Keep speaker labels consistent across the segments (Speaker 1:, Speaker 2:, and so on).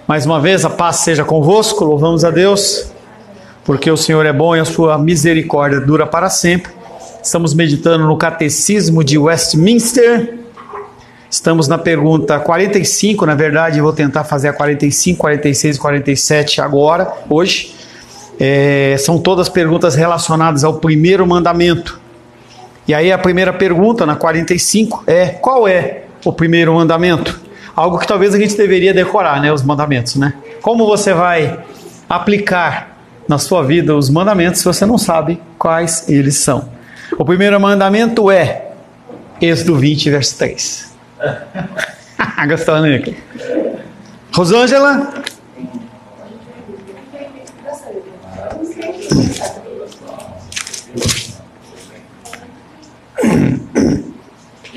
Speaker 1: Mais uma vez, a paz seja convosco, louvamos a Deus, porque o Senhor é bom e a sua misericórdia dura para sempre. Estamos meditando no Catecismo de Westminster, estamos na pergunta 45, na verdade vou tentar fazer a 45, 46 e 47 agora, hoje. São todas perguntas relacionadas ao primeiro mandamento. E aí a primeira pergunta, na 45, qual é o primeiro mandamento? Algo que talvez a gente deveria decorar, né? Os mandamentos, né? Como você vai aplicar na sua vida os mandamentos se você não sabe quais eles são? O primeiro mandamento é Êxodo 20, verso 3. Gostou, né? Rosângela?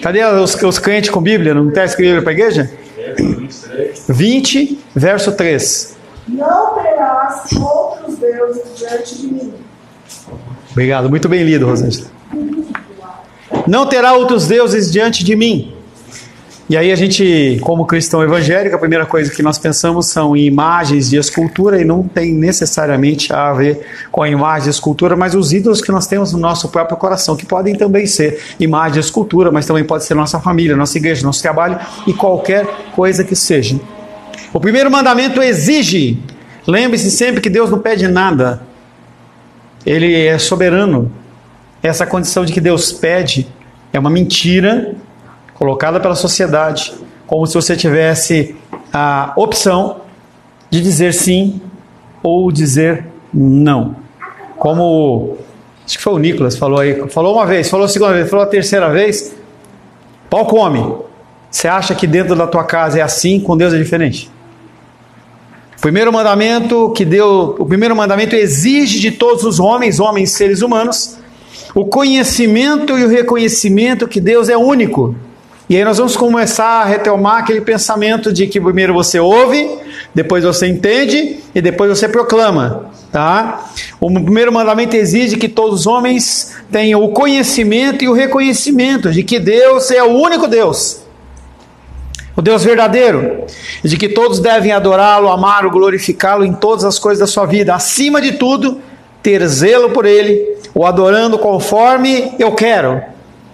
Speaker 1: Cadê os crentes com Bíblia? Não está escrito para a igreja? 20, verso 3.
Speaker 2: Não terás outros deuses diante de mim.
Speaker 1: Obrigado, muito bem lido, Rosângela. Não terá outros deuses diante de mim. E aí a gente, como cristão evangélico, a primeira coisa que nós pensamos são em imagens de escultura, e não tem necessariamente a ver com a imagem de escultura, mas os ídolos que nós temos no nosso próprio coração, que podem também ser imagem de escultura, mas também pode ser nossa família, nossa igreja, nosso trabalho e qualquer coisa que seja. O primeiro mandamento exige, lembre-se sempre que Deus não pede nada, Ele é soberano. Essa condição de que Deus pede é uma mentira colocada pela sociedade, como se você tivesse a opção de dizer sim ou dizer não. Como, acho que foi o Nicolas falou aí, falou uma vez, falou a segunda vez, falou a terceira vez, pau come. Você acha que dentro da tua casa é assim, com Deus é diferente? O primeiro mandamento exige de todos os homens seres humanos, o conhecimento e o reconhecimento que Deus é único. E aí nós vamos começar a retomar aquele pensamento de que primeiro você ouve, depois você entende e depois você proclama, tá? O primeiro mandamento exige que todos os homens tenham o conhecimento e o reconhecimento de que Deus é o único Deus, o Deus verdadeiro, e de que todos devem adorá-lo, amá-lo, glorificá-lo em todas as coisas da sua vida, acima de tudo, ter zelo por Ele, o adorando conforme eu quero,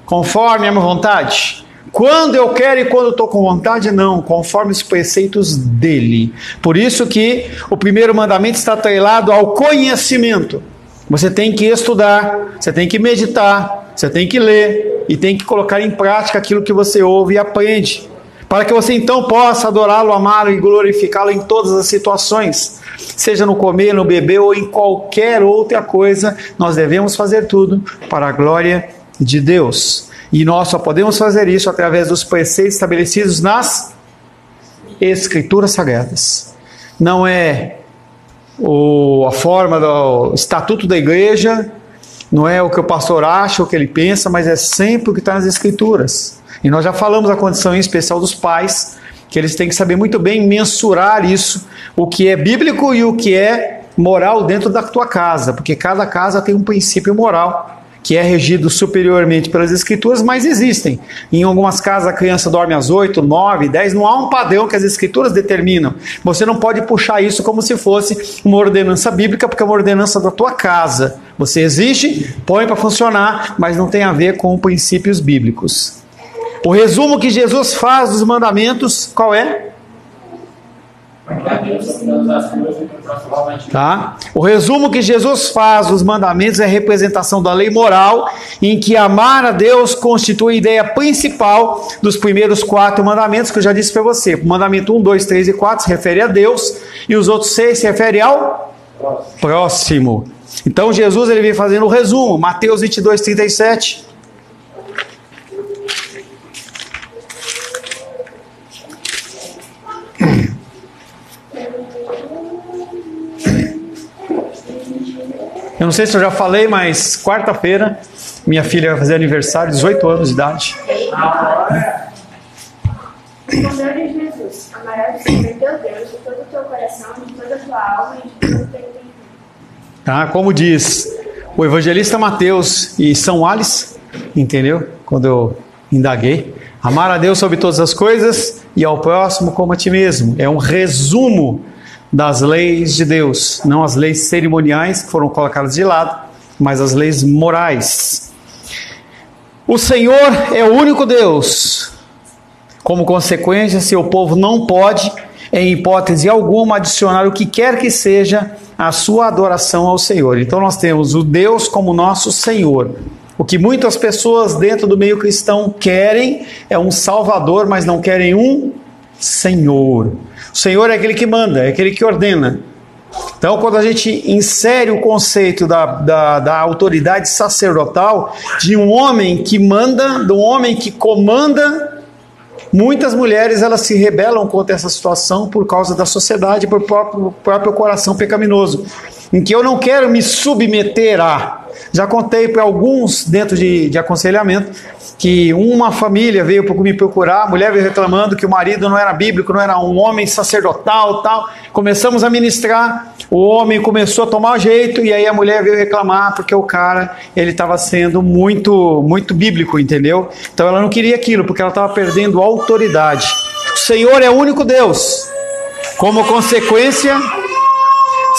Speaker 1: conforme a minha vontade. Quando eu quero e quando estou com vontade, não, conforme os preceitos dele. Por isso que o primeiro mandamento está atrelado ao conhecimento. Você tem que estudar, você tem que meditar, você tem que ler e tem que colocar em prática aquilo que você ouve e aprende, para que você então possa adorá-lo, amá-lo e glorificá-lo em todas as situações. Seja no comer, no beber ou em qualquer outra coisa, nós devemos fazer tudo para a glória de Deus. E nós só podemos fazer isso através dos preceitos estabelecidos nas Escrituras Sagradas. Não é a forma do estatuto da igreja, não é o que o pastor acha, o que ele pensa, mas é sempre o que está nas Escrituras. E nós já falamos a condição em especial dos pais, que eles têm que saber muito bem mensurar isso, o que é bíblico e o que é moral dentro da tua casa, porque cada casa tem um princípio moral, que é regido superiormente pelas Escrituras, mas existem. Em algumas casas a criança dorme às 8, 9, 10, não há um padrão que as Escrituras determinam. Você não pode puxar isso como se fosse uma ordenança bíblica, porque é uma ordenança da tua casa. Você existe, põe para funcionar, mas não tem a ver com princípios bíblicos. O resumo que Jesus faz dos mandamentos, qual é? Tá? O resumo que Jesus faz dos mandamentos é a representação da lei moral, em que amar a Deus constitui a ideia principal dos primeiros 4 mandamentos, que eu já disse para você. O mandamento 1, 2, 3 e 4 se refere a Deus, e os outros 6 se referem ao próximo. Então Jesus ele vem fazendo o resumo. Mateus 22, 37. Eu não sei se eu já falei, mas quarta-feira minha filha vai fazer aniversário, 18 anos de idade.
Speaker 2: Respondeu-lhe Jesus: amarás o Senhor teu Deus de todo o teu coração, de toda a tua alma e de todo o teu entendimento.
Speaker 1: Tá? Como diz o evangelista Mateus e São Alice, entendeu? Quando eu indaguei, Amar a Deus sobre todas as coisas e ao próximo como a ti mesmo. É um resumo das leis de Deus, não as leis cerimoniais que foram colocadas de lado, mas as leis morais. O Senhor é o único Deus. Como consequência, seu povo não pode, em hipótese alguma, adicionar o que quer que seja a sua adoração ao Senhor. Então nós temos o Deus como nosso Senhor. O que muitas pessoas dentro do meio cristão querem é um Salvador, mas não querem um Senhor. O Senhor é aquele que manda, é aquele que ordena. Então, quando a gente insere o conceito da autoridade sacerdotal, de um homem que manda, de um homem que comanda, muitas mulheres elas se rebelam contra essa situação por causa da sociedade, por próprio coração pecaminoso, em que eu não quero me submeter a... Já contei para alguns dentro de aconselhamento que uma família veio me procurar, a mulher veio reclamando que o marido não era bíblico, não era um homem sacerdotal, tal. Começamos a ministrar, o homem começou a tomar jeito e aí a mulher veio reclamar porque o cara ele estava sendo muito bíblico, entendeu? Então ela não queria aquilo porque ela estava perdendo autoridade. O Senhor é o único Deus. Como consequência,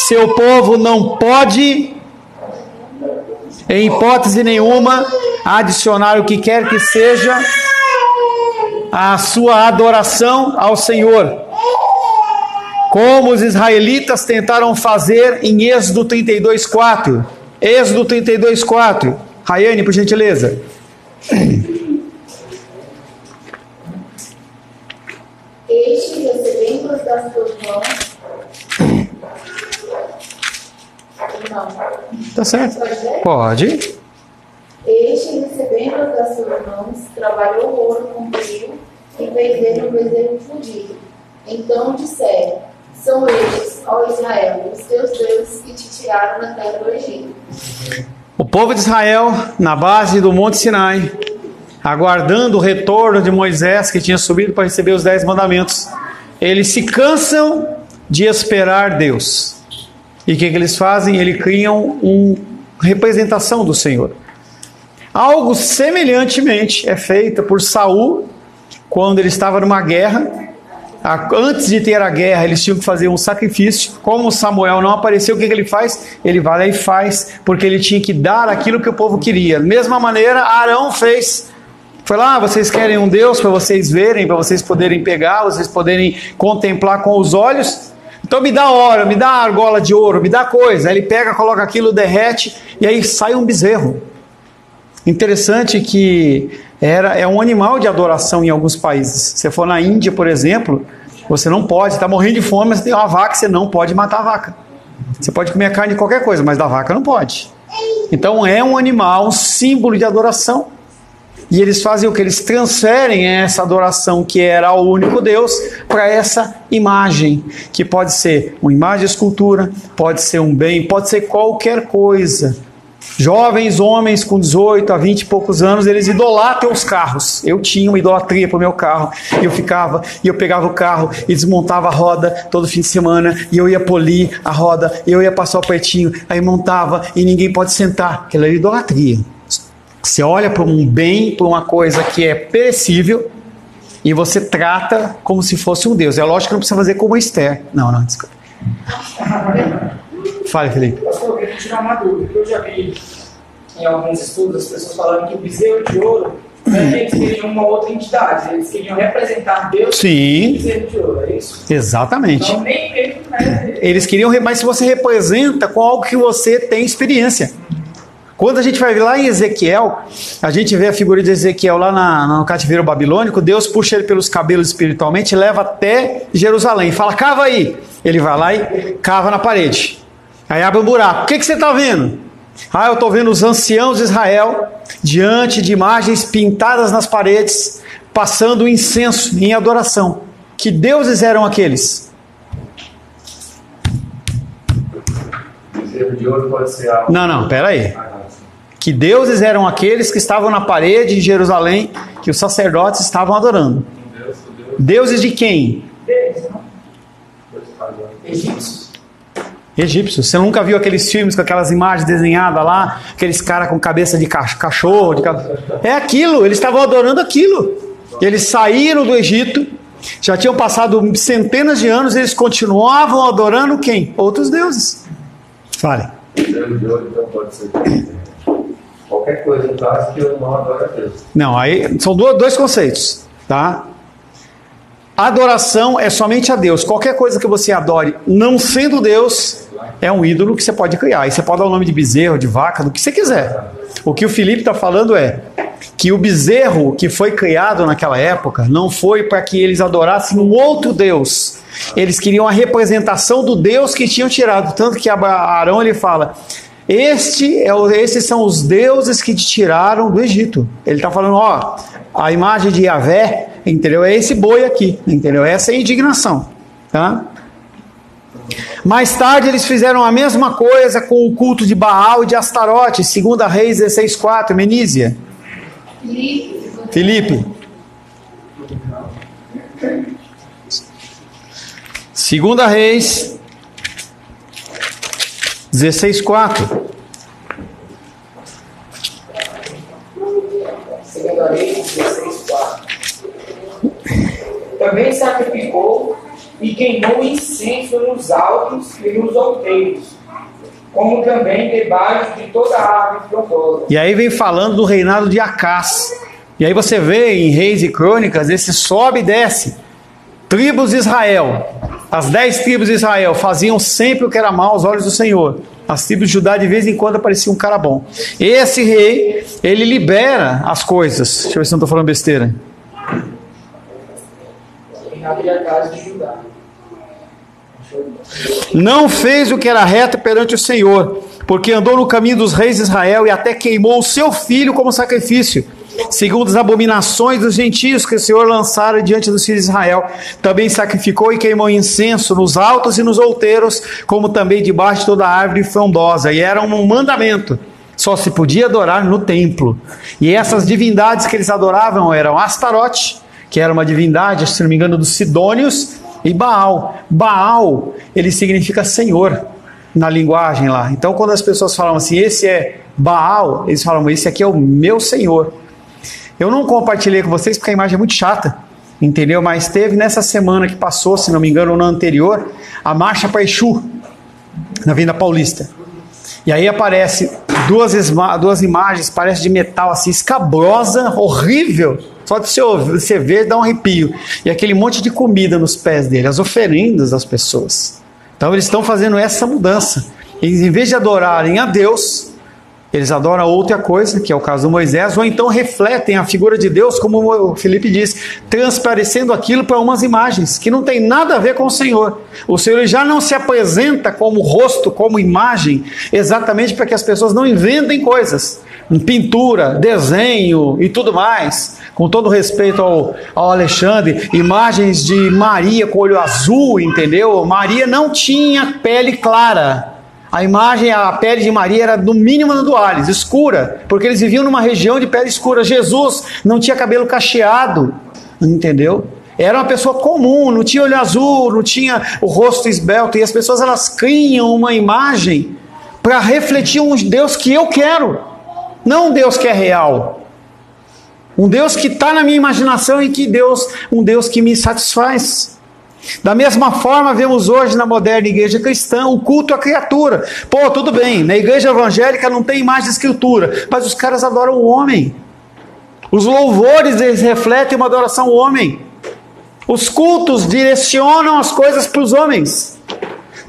Speaker 1: seu povo não pode, em hipótese nenhuma, adicionar o que quer que seja a sua adoração ao Senhor, como os israelitas tentaram fazer em Êxodo 32:4. Êxodo 32:4. Raiane, por gentileza.
Speaker 2: Este recebendo-os das tuas mãos. Não.
Speaker 1: Tá certo. Pode.
Speaker 2: Este, recebendo das suas mãos, trabalhou o ouro com brilho e fez dele um bezerro fundido. Então disseram: são estes, ó Israel, os teus deuses que te tiraram da terra do Egito.
Speaker 1: O povo de Israel, na base do Monte Sinai, aguardando o retorno de Moisés, que tinha subido para receber os 10 mandamentos, eles se cansam de esperar Deus. E o que eles fazem? Eles criam uma representação do Senhor. Algo semelhantemente é feito por Saul, quando ele estava numa guerra. Antes de ter a guerra, eles tinham que fazer um sacrifício. Como Samuel não apareceu, o que ele faz? Ele vai lá e faz, porque ele tinha que dar aquilo que o povo queria. Da mesma maneira, Arão fez. Foi lá, vocês querem um Deus para vocês verem, para vocês poderem pegar, vocês poderem contemplar com os olhos? Então me dá ouro, me dá argola de ouro, me dá coisa. Aí ele pega, coloca aquilo, derrete, e aí sai um bezerro. Interessante que é um animal de adoração em alguns países. Se você for na Índia, por exemplo, você não pode, está morrendo de fome, mas tem uma vaca, você não pode matar a vaca. Você pode comer a carne de qualquer coisa, mas da vaca não pode. Então é um animal, um símbolo de adoração. E eles fazem o que? Eles transferem essa adoração que era ao único Deus para essa imagem, que pode ser uma imagem de escultura, pode ser um bem, pode ser qualquer coisa. Jovens homens com 18 a 20 e poucos anos, eles idolatram os carros. Eu tinha uma idolatria para o meu carro. Eu pegava o carro e desmontava a roda todo fim de semana, e eu ia polir a roda, eu ia passar o pretinho, aí montava e ninguém pode sentar. Aquela era idolatria. Você olha para um bem, para uma coisa que é perecível, e você trata como se fosse um Deus. É lógico que não precisa fazer como Esther. Não, desculpa. Fale, Felipe.
Speaker 3: Pastor, eu queria tirar uma dúvida, que eu já vi em alguns estudos as pessoas falando que o bezerro de ouro, eles queriam uma outra entidade, eles queriam representar Deus.
Speaker 1: Sim.
Speaker 3: Com o bezerro de ouro, é isso?
Speaker 1: Exatamente.
Speaker 3: Então, nem mesmo, né?
Speaker 1: Eles queriam, mas se você representa com algo que você tem experiência. Quando a gente vai lá em Ezequiel, a gente vê a figura de Ezequiel lá no cativeiro babilônico. Deus puxa ele pelos cabelos espiritualmente e leva até Jerusalém. Fala, cava aí. Ele vai lá e cava na parede. Aí abre um buraco. O que você está vendo? Eu estou vendo os anciãos de Israel diante de imagens pintadas nas paredes, passando incenso em adoração. Que deuses eram aqueles?
Speaker 4: Bezerro de ouro pode ser algo.
Speaker 1: Não, pera aí. Que deuses eram aqueles que estavam na parede de Jerusalém, que os sacerdotes estavam adorando? Deuses de quem?
Speaker 3: Egípcios.
Speaker 1: Egípcios. Você nunca viu aqueles filmes com aquelas imagens desenhadas lá, aqueles caras com cabeça de cachorro? É aquilo, eles estavam adorando aquilo. Eles saíram do Egito, já tinham passado centenas de anos, eles continuavam adorando quem? Outros deuses. Falem.
Speaker 4: Bezerro de ouro, então pode ser qualquer coisa, no caso, que eu não adoro a Deus.
Speaker 1: Não, aí são dois conceitos, tá? Adoração é somente a Deus. Qualquer coisa que você adore, não sendo Deus, é um ídolo que você pode criar. E você pode dar o nome de bezerro, de vaca, do que você quiser. O que o Felipe está falando é que o bezerro que foi criado naquela época não foi para que eles adorassem um outro Deus. Eles queriam a representação do Deus que tinham tirado. Tanto que Arão ele fala: esses são os deuses que te tiraram do Egito. Ele está falando, ó, a imagem de Yahvé, entendeu? É esse boi aqui, entendeu? Essa é a indignação, tá? Mais tarde eles fizeram a mesma coisa com o culto de Baal e de Astarote, 2 Reis 16:4, Menísia. Filipe. 2 Reis 16:4.
Speaker 3: Segunda Reis 16:4. Também sacrificou e queimou incenso nos altos e nos outeiros, como também debaixo de toda a árvore frondosa.
Speaker 1: E aí vem falando do reinado de Acás. E aí você vê em Reis e Crônicas, esse sobe e desce. Tribos de Israel, as 10 tribos de Israel faziam sempre o que era mal aos olhos do Senhor. As tribos de Judá de vez em quando aparecia um cara bom. Esse rei, ele libera as coisas. Deixa eu ver se não estou falando besteira.
Speaker 3: Reinado de Acás de Judá.
Speaker 1: Não fez o que era reto perante o Senhor, porque andou no caminho dos reis de Israel e até queimou o seu filho como sacrifício, segundo as abominações dos gentios que o Senhor lançara diante dos filhos de Israel. Também sacrificou e queimou incenso nos altos e nos outeiros, como também debaixo de toda a árvore frondosa. E era um mandamento, só se podia adorar no templo. E essas divindades que eles adoravam eram Astarote, que era uma divindade, se não me engano, dos Sidônios, e Baal. Baal, ele significa Senhor, na linguagem lá. Então, quando as pessoas falam assim, esse é Baal, eles falam, esse aqui é o meu Senhor. Eu não compartilhei com vocês porque a imagem é muito chata, entendeu? Mas teve nessa semana que passou, se não me engano, no ano anterior, a marcha para Exu, na Avenida Paulista. E aí aparece duas imagens, parece de metal assim, escabrosa, horrível. Só de você ver, dá um arrepio. E aquele monte de comida nos pés dele, as oferendas das pessoas. Então eles estão fazendo essa mudança. Eles, em vez de adorarem a Deus, eles adoram outra coisa, que é o caso do Moisés, ou então refletem a figura de Deus, como o Felipe diz, transparecendo aquilo para umas imagens, que não tem nada a ver com o Senhor. O Senhor já não se apresenta como rosto, como imagem, exatamente para que as pessoas não inventem coisas. Pintura, desenho e tudo mais. Com todo respeito ao Alexandre, imagens de Maria com olho azul, entendeu? Maria não tinha pele clara. A pele de Maria era no mínimo do Ares, escura, porque eles viviam numa região de pele escura. Jesus não tinha cabelo cacheado, entendeu? Era uma pessoa comum, não tinha olho azul, não tinha o rosto esbelto, e as pessoas elas criam uma imagem para refletir um Deus que eu quero, não um Deus que é real. Um Deus que está na minha imaginação e um Deus que me satisfaz. Da mesma forma, vemos hoje na moderna igreja cristã o culto à criatura. Pô, tudo bem, na igreja evangélica não tem imagem de escritura, mas os caras adoram o homem. Os louvores, eles refletem uma adoração ao homem. Os cultos direcionam as coisas para os homens.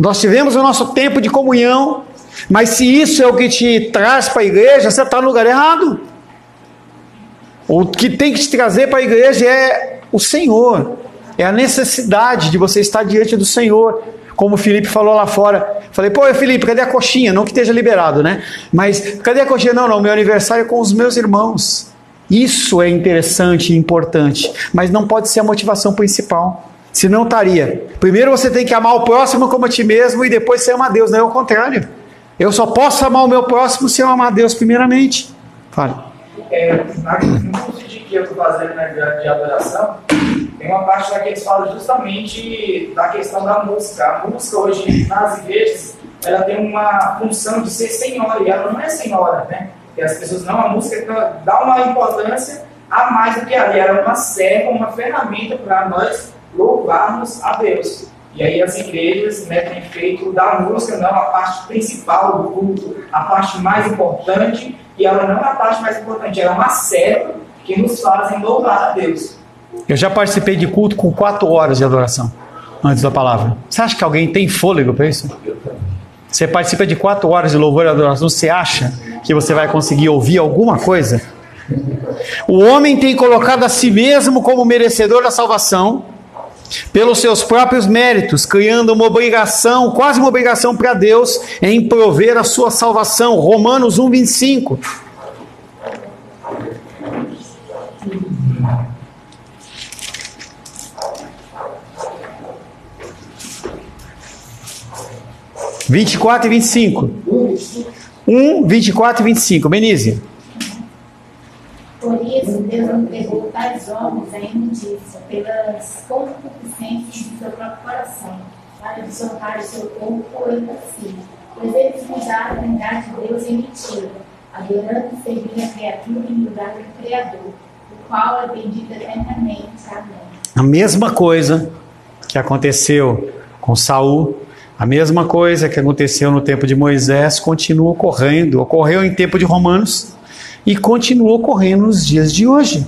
Speaker 1: Nós tivemos o nosso tempo de comunhão, mas se isso é o que te traz para a igreja, você está no lugar errado. O que tem que te trazer para a igreja é o Senhor. É a necessidade de você estar diante do Senhor. Como o Felipe falou lá fora. Falei, pô, Felipe, cadê a coxinha? Não que esteja liberado, né? Mas cadê a coxinha? Não, meu aniversário é com os meus irmãos. Isso é interessante e importante. Mas não pode ser a motivação principal. Senão estaria. Primeiro você tem que amar o próximo como a ti mesmo e depois você ama a Deus. Não é o contrário. Eu só posso amar o meu próximo se eu amar a Deus primeiramente. Fala.
Speaker 3: No curso de que eu estou fazendo de adoração, tem uma parte lá que eles falam justamente da questão da música. A música hoje nas igrejas, ela tem uma função de ser senhora, e ela não é senhora, né? E as pessoas, não, a música dá uma importância a mais do que ali, era uma serva, uma ferramenta para nós louvarmos a Deus. E aí as igrejas, né, têm feito da música não a parte principal do culto, a parte mais importante, e ela não é a parte mais importante, ela é uma serva que nos fazem louvar a Deus.
Speaker 1: Eu já participei de culto com 4 horas de adoração antes da palavra. Você acha que alguém tem fôlego para isso? Você participa de 4 horas de louvor e adoração, você acha que você vai conseguir ouvir alguma coisa? O homem tem colocado a si mesmo como merecedor da salvação pelos seus próprios méritos, criando uma obrigação, quase uma obrigação para Deus em prover a sua salvação. Romanos 1:25. (24 e 25). 24 e 25. Benise.
Speaker 2: Por isso, Deus entregou tais homens à imundícia, pelas concupiscências do seu próprio coração, para desonrar o seu corpo entre si. Pois eles mudaram a verdade de Deus em mentira, adorando e servindo a criatura em lugar do Criador, o qual é bendito eternamente. Amém.
Speaker 1: A mesma coisa que aconteceu com Saul, a mesma coisa que aconteceu no tempo de Moisés, continua ocorrendo. Ocorreu em tempo de Romanos e continua ocorrendo nos dias de hoje.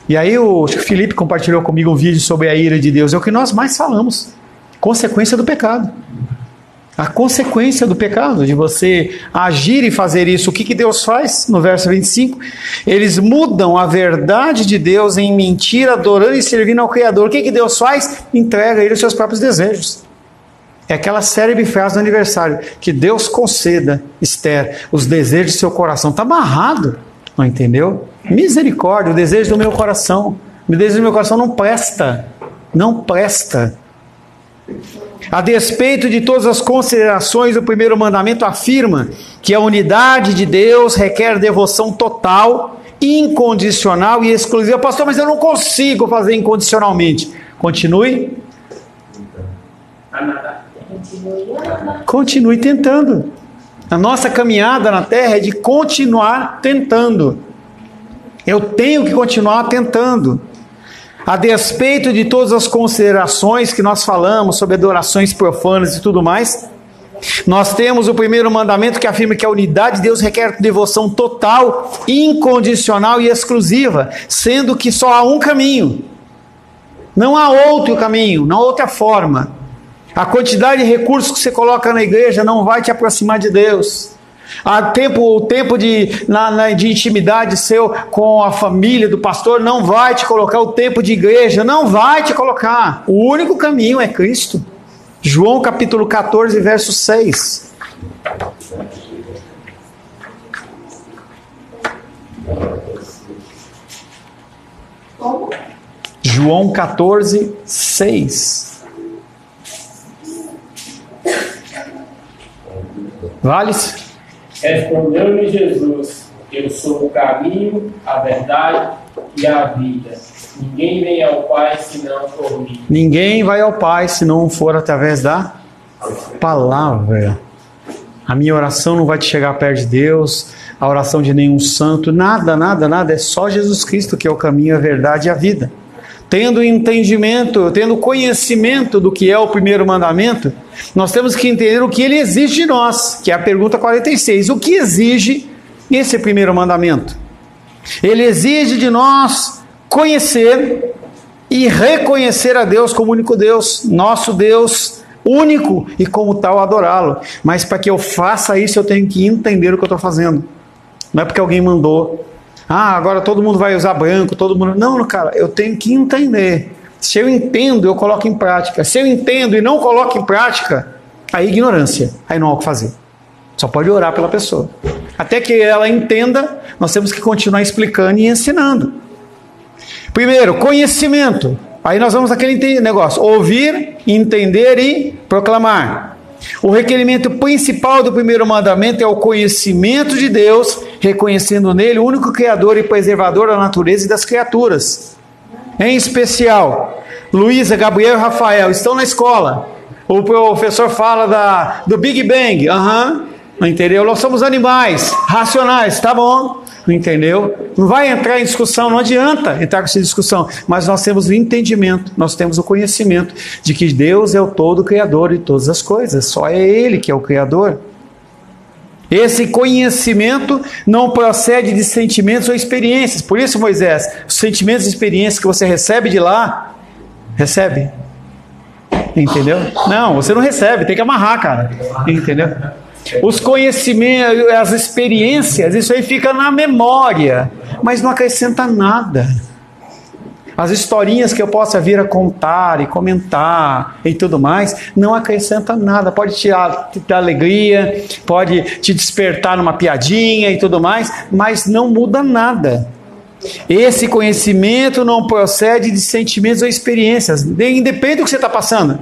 Speaker 1: E aí o Felipe compartilhou comigo um vídeo sobre a ira de Deus. É o que nós mais falamos. Consequência do pecado. A consequência do pecado, de você agir e fazer isso. O que Deus faz? No verso 25, eles mudam a verdade de Deus em mentira, adorando e servindo ao Criador. O que Deus faz? Entrega a ele os seus próprios desejos. É aquela célebre frase do aniversário: que Deus conceda, Esther, os desejos do seu coração. Está amarrado, não entendeu? Misericórdia, o desejo do meu coração. O desejo do meu coração não presta. Não presta. A despeito de todas as considerações, o primeiro mandamento afirma que a unidade de Deus requer devoção total, incondicional e exclusiva. Pastor, mas eu não consigo fazer incondicionalmente. Continue. Continue tentando. A nossa caminhada na terra é de continuar tentando. Eu tenho que continuar tentando. A despeito de todas as considerações que nós falamos sobre adorações profanas e tudo mais, nós temos o primeiro mandamento que afirma que a unidade de Deus requer devoção total, incondicional e exclusiva, sendo que só há um caminho. Não há outro caminho, não há outra forma. A quantidade de recursos que você coloca na igreja não vai te aproximar de Deus. O tempo de intimidade seu com a família do pastor não vai te colocar. O tempo de igreja não vai te colocar. O único caminho é Cristo. João capítulo 14, verso 6.
Speaker 2: Como?
Speaker 1: João 14, 6. Vale-se?
Speaker 5: Respondeu-lhe Jesus: eu sou o caminho, a verdade e a vida. Ninguém vem ao Pai senão por mim.
Speaker 1: Ninguém vai ao Pai se não for através da palavra. A minha oração não vai te chegar perto de Deus, a oração de nenhum santo, nada. É só Jesus Cristo que é o caminho, a verdade e a vida. Tendo entendimento, tendo conhecimento do que é o primeiro mandamento, nós temos que entender o que ele exige de nós, que é a pergunta 46. O que exige esse primeiro mandamento? Ele exige de nós conhecer e reconhecer a Deus como único Deus, nosso Deus único, e como tal adorá-lo. Mas para que eu faça isso, eu tenho que entender o que eu estou fazendo. Não é porque alguém mandou. Agora todo mundo vai usar branco, todo mundo... Não, cara, eu tenho que entender. Se eu entendo, eu coloco em prática. Se eu entendo e não coloco em prática, aí é ignorância. Aí não há o que fazer. Só pode orar pela pessoa. Até que ela entenda, nós temos que continuar explicando e ensinando. Primeiro, conhecimento. Aí nós vamos naquele negócio: ouvir, entender e proclamar. O requerimento principal do primeiro mandamento é o conhecimento de Deus, reconhecendo nele o único Criador e preservador da natureza e das criaturas. Em especial, Luísa, Gabriel e Rafael estão na escola. O professor fala do Big Bang. Entendeu? Nós somos animais racionais, tá bom? Entendeu? Não vai entrar em discussão, não adianta entrar com essa discussão, mas nós temos o entendimento, nós temos o conhecimento de que Deus é o todo criador de todas as coisas, só é Ele que é o criador. Esse conhecimento não procede de sentimentos ou experiências. Por isso, Moisés, os sentimentos e experiências que você recebe de lá, recebe. Entendeu? Não, você não recebe, tem que amarrar, cara. Entendeu? Os conhecimentos, as experiências, isso aí fica na memória, mas não acrescenta nada. As historinhas que eu possa vir a contar e comentar e tudo mais, não acrescenta nada. Pode te dar alegria, pode te despertar numa piadinha e tudo mais, mas não muda nada. Esse conhecimento não procede de sentimentos ou experiências, independente do que você está passando.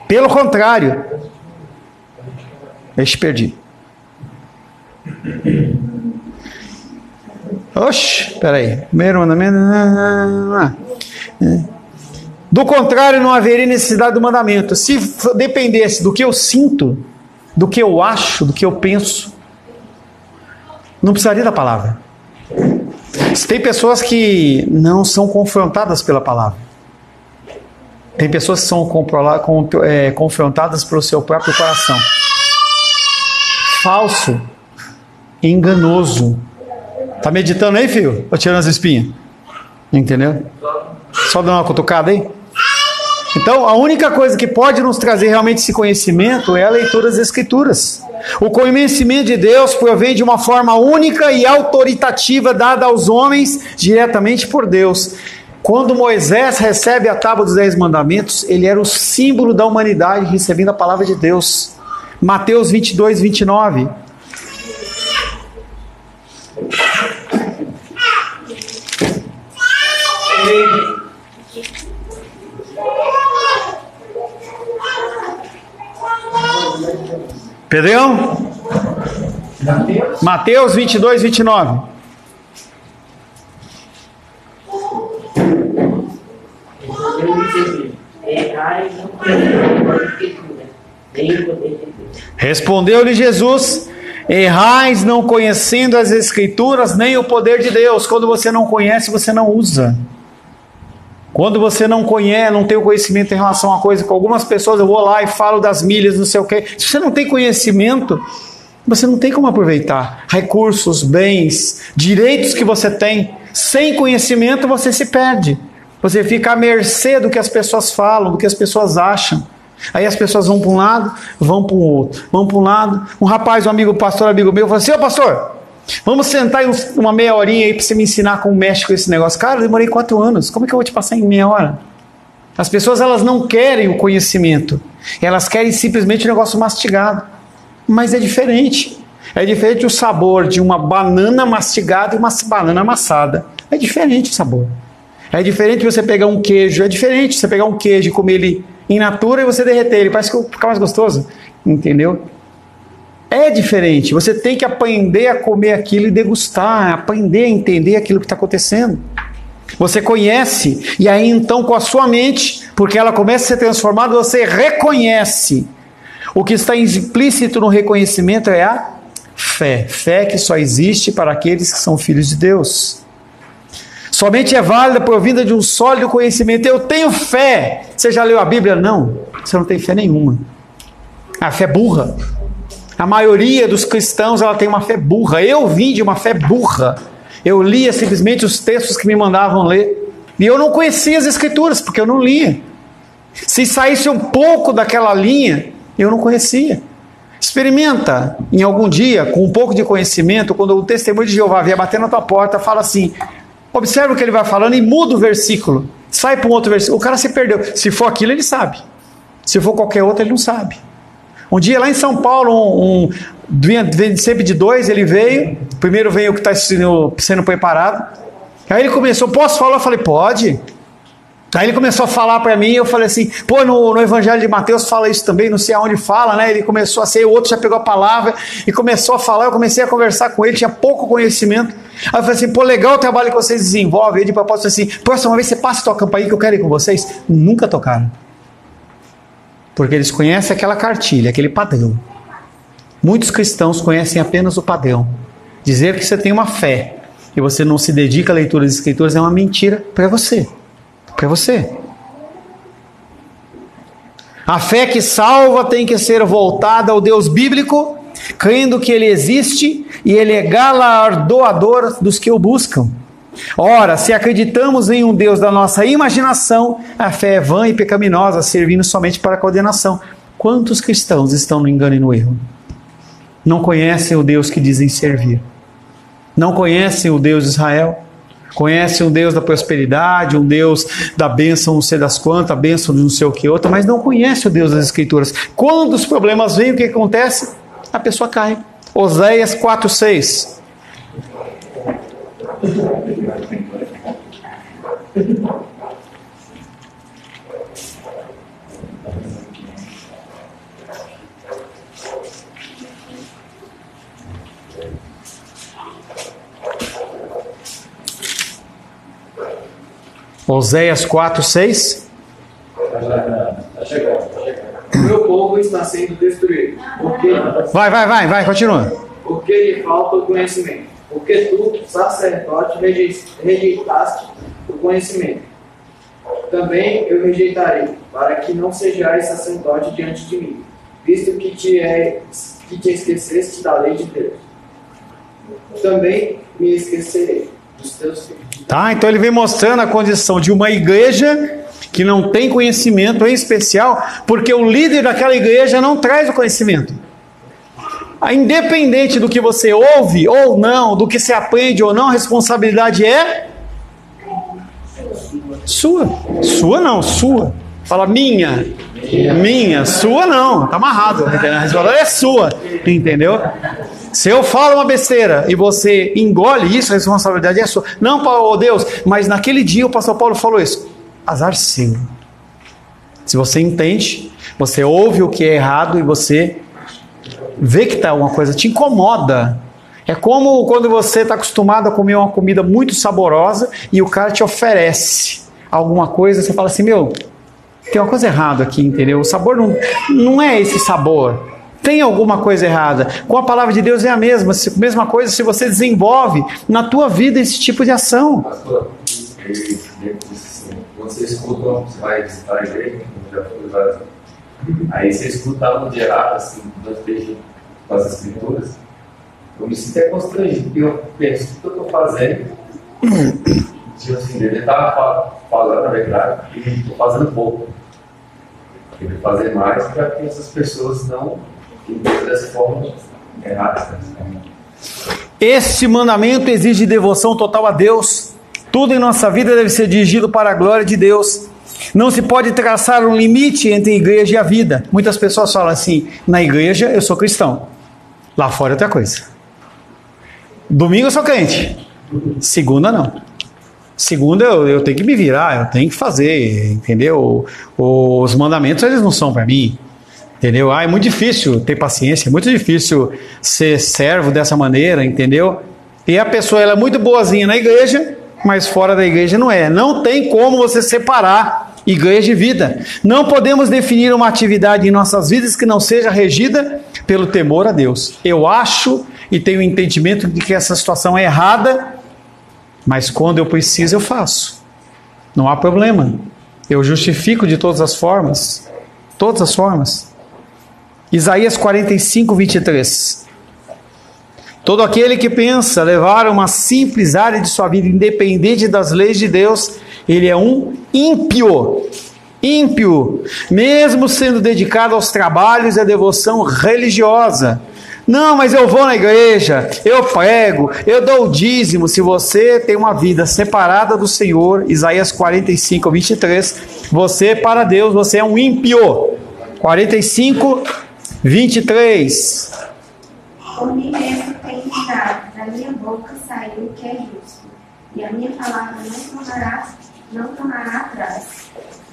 Speaker 1: Pelo contrário, eu te perdi. Oxe, peraí. Primeiro mandamento. Do contrário, não haveria necessidade do mandamento. Se dependesse do que eu sinto, do que eu acho, do que eu penso, não precisaria da palavra. Tem pessoas que não são confrontadas pela palavra. Tem pessoas que são confrontadas pelo seu próprio coração. Falso, enganoso. Tá meditando aí, filho? Ou tirando as espinhas? Entendeu? Só dando uma cutucada aí? Então, a única coisa que pode nos trazer realmente esse conhecimento é a leitura das Escrituras. O conhecimento de Deus provém de uma forma única e autoritativa dada aos homens diretamente por Deus. Quando Moisés recebe a tábua dos 10 mandamentos, ele era o símbolo da humanidade recebendo a palavra de Deus. Mateus 22, 29. Pedrão? Mateus 22, 29. Respondeu-lhe Jesus: errais não conhecendo as Escrituras nem o poder de Deus. Quando você não conhece, você não usa. Quando você não conhece, não tem o conhecimento em relação a uma coisa, com algumas pessoas eu vou lá e falo das milhas, não sei o quê. Se você não tem conhecimento, você não tem como aproveitar recursos, bens, direitos que você tem. Sem conhecimento você se perde. Você fica à mercê do que as pessoas falam, do que as pessoas acham. Aí as pessoas vão para um lado, vão para o outro, vão para um lado. Um rapaz, um amigo, pastor, amigo meu, falou assim: ô pastor, vamos sentar aí uma meia horinha aí para você me ensinar como mexe com esse negócio. Cara, eu demorei 4 anos, como é que eu vou te passar em meia hora? As pessoas, elas não querem o conhecimento, elas querem simplesmente o negócio mastigado. Mas é diferente. É diferente o sabor de uma banana mastigada e uma banana amassada. É diferente o sabor. É diferente você pegar um queijo, é diferente você pegar um queijo e comer ele in natura e você derreter ele, parece que fica mais gostoso, entendeu? É diferente, você tem que aprender a comer aquilo e degustar, aprender a entender aquilo que está acontecendo. Você conhece, e aí então com a sua mente, porque ela começa a ser transformada, você reconhece. O que está implícito no reconhecimento é a fé. Fé que só existe para aqueles que são filhos de Deus. Somente é válida por vinda de um sólido conhecimento. Eu tenho fé. Você já leu a Bíblia? Não. Você não tem fé nenhuma. A fé burra. A maioria dos cristãos, ela tem uma fé burra. Eu vim de uma fé burra. Eu lia simplesmente os textos que me mandavam ler. E eu não conhecia as Escrituras, porque eu não lia. Se saísse um pouco daquela linha, eu não conhecia. Experimenta em algum dia, com um pouco de conhecimento, quando o testemunho de Jeová vier bater na tua porta, fala assim, observa o que ele vai falando e muda o versículo. Sai para um outro versículo. O cara se perdeu. Se for aquilo, ele sabe. Se for qualquer outro, ele não sabe. Um dia lá em São Paulo, vem sempre de 2, ele veio. Primeiro veio o que está sendo preparado. Aí ele começou, posso falar? Eu falei, pode. Aí ele começou a falar para mim, eu falei assim, pô, no Evangelho de Mateus fala isso também, não sei aonde fala, né? Ele começou a ser, o outro já pegou a palavra e começou a falar, eu comecei a conversar com ele, tinha pouco conhecimento. Aí eu falei assim, pô, legal o trabalho que vocês desenvolvem. Aí de propósito assim, próxima vez você passa e toca a campainha que eu quero ir com vocês. Nunca tocaram. Porque eles conhecem aquela cartilha, aquele padrão. Muitos cristãos conhecem apenas o padrão. Dizer que você tem uma fé e você não se dedica à leitura das Escrituras é uma mentira para você. Para você. A fé que salva tem que ser voltada ao Deus bíblico, crendo que Ele existe e Ele é galardoador dos que o buscam. Ora, se acreditamos em um Deus da nossa imaginação, a fé é vã e pecaminosa, servindo somente para a condenação. Quantos cristãos estão no engano e no erro? Não conhecem o Deus que dizem servir. Não conhecem o Deus de Israel. Conhecem um Deus da prosperidade, um Deus da bênção, não sei das quantas, a bênção de não sei o que outra, mas não conhece o Deus das Escrituras. Quando os problemas vêm, o que acontece? A pessoa cai. Oséias 4:6. Oséias 4:6.
Speaker 3: Está chegando. O meu povo está sendo destruído.
Speaker 1: Vai, continua.
Speaker 3: Porque lhe falta o conhecimento. Porque tu, sacerdote, rejeitaste o conhecimento. Também eu rejeitarei, para que não sejais sacerdote diante de mim, visto que te esqueceste da lei de Deus. Também me esquecerei dos teus filhos.
Speaker 1: Tá, então ele vem mostrando a condição de uma igreja que não tem conhecimento, em especial porque o líder daquela igreja não traz o conhecimento. Independente do que você ouve ou não, do que você aprende ou não, a responsabilidade é sua. Sua não, sua. Fala minha. Minha, sua não, tá amarrado. A responsabilidade é sua, entendeu? Se eu falo uma besteira e você engole isso, a responsabilidade é sua. Não, Paulo, Deus, mas naquele dia o pastor Paulo falou isso. Azar sim. Se você entende, você ouve o que é errado e você vê que tá uma coisa, te incomoda. É como quando você está acostumado a comer uma comida muito saborosa e o cara te oferece alguma coisa, você fala assim, meu, tem uma coisa errada aqui, entendeu? O sabor não é esse sabor. Tem alguma coisa errada. Com a palavra de Deus é a mesma coisa se você desenvolve na tua vida esse tipo de ação.
Speaker 4: Pastor, você escuta, você vai visitar a igreja, já foi várias vezes. Aí você escuta algo de errado, assim, com as escrituras. Eu me sinto constrangido, porque eu penso, o que eu estou fazendo? Tipo assim, ele estava falando a verdade e estou fazendo pouco. Eu queria fazer mais para que essas pessoas não entendam dessa forma errada.
Speaker 1: Este mandamento exige devoção total a Deus. Tudo em nossa vida deve ser dirigido para a glória de Deus. Não se pode traçar um limite entre a igreja e a vida. Muitas pessoas falam assim, na igreja eu sou cristão, lá fora é outra coisa. Domingo eu sou crente, segunda não. Segunda eu tenho que me virar, eu tenho que fazer, entendeu? Os mandamentos eles não são para mim, entendeu? É muito difícil ter paciência, é muito difícil ser servo dessa maneira, entendeu? E a pessoa ela é muito boazinha na igreja, mas fora da igreja não é. Não tem como você separar igreja e vida. Não podemos definir uma atividade em nossas vidas que não seja regida pelo temor a Deus. Eu acho e tenho entendimento de que essa situação é errada, mas quando eu preciso eu faço. Não há problema. Eu justifico de todas as formas. Todas as formas. Isaías 45:23. Todo aquele que pensa levar uma simples área de sua vida independente das leis de Deus, ele é um ímpio. Ímpio, mesmo sendo dedicado aos trabalhos e à devoção religiosa. Não, mas eu vou na igreja, eu prego, eu dou o dízimo. Se você tem uma vida separada do Senhor, Isaías 45:23, você para Deus, você é um ímpio. 45:23.
Speaker 6: Por mim mesmo tenho jurado, da minha boca saiu o que é justo, e a minha palavra não tornará atrás.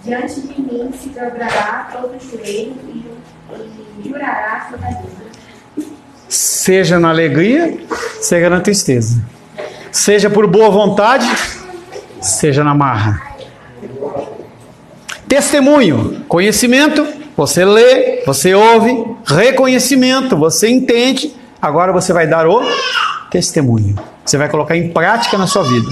Speaker 6: Diante de mim se dobrará todo o joelho e jurará toda a língua.
Speaker 1: Seja na alegria, seja na tristeza. Seja por boa vontade, seja na marra. Testemunho, conhecimento, você lê, você ouve, reconhecimento, você entende. Agora você vai dar o testemunho. Você vai colocar em prática na sua vida.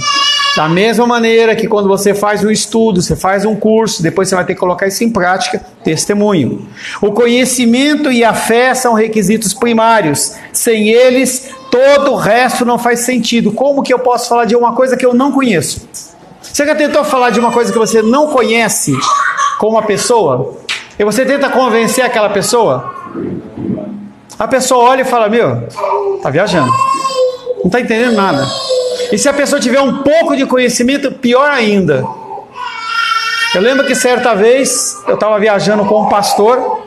Speaker 1: Da mesma maneira que quando você faz um estudo, você faz um curso, depois você vai ter que colocar isso em prática, testemunho. O conhecimento e a fé são requisitos primários. Sem eles, todo o resto não faz sentido. Como que eu posso falar de uma coisa que eu não conheço? Você já tentou falar de uma coisa que você não conhece com uma pessoa? E você tenta convencer aquela pessoa? A pessoa olha e fala, meu, tá viajando. Não está entendendo nada. E se a pessoa tiver um pouco de conhecimento, pior ainda. Eu lembro que certa vez eu estava viajando com um pastor,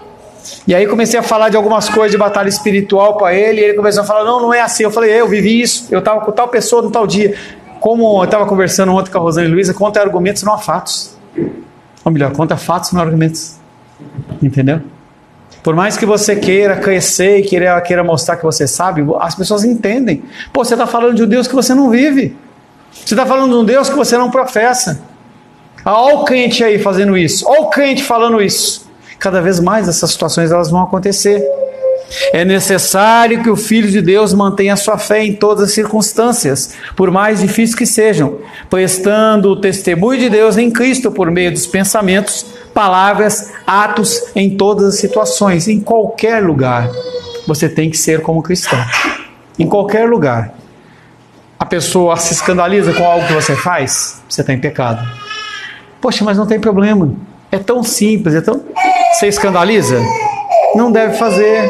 Speaker 1: e aí comecei a falar de algumas coisas de batalha espiritual para ele, e ele começou a falar, não é assim. Eu falei, eu vivi isso, eu estava com tal pessoa no tal dia. Como eu estava conversando ontem com a Rosane Luiza, conta argumentos, não há fatos. Ou melhor, conta fatos, não argumentos. Entendeu? Por mais que você queira crescer e queira mostrar que você sabe, as pessoas entendem. Pô, você está falando de um Deus que você não vive. Você está falando de um Deus que você não professa. Olha o crente aí fazendo isso. Olha o crente falando isso. Cada vez mais essas situações elas vão acontecer. É necessário que o Filho de Deus mantenha a sua fé em todas as circunstâncias, por mais difíceis que sejam, prestando o testemunho de Deus em Cristo por meio dos pensamentos, palavras, atos, em todas as situações, em qualquer lugar. Você tem que ser como cristão. Em qualquer lugar. A pessoa se escandaliza com algo que você faz, você está em pecado. Poxa, mas não tem problema. É tão simples, Você escandaliza? Não deve fazer.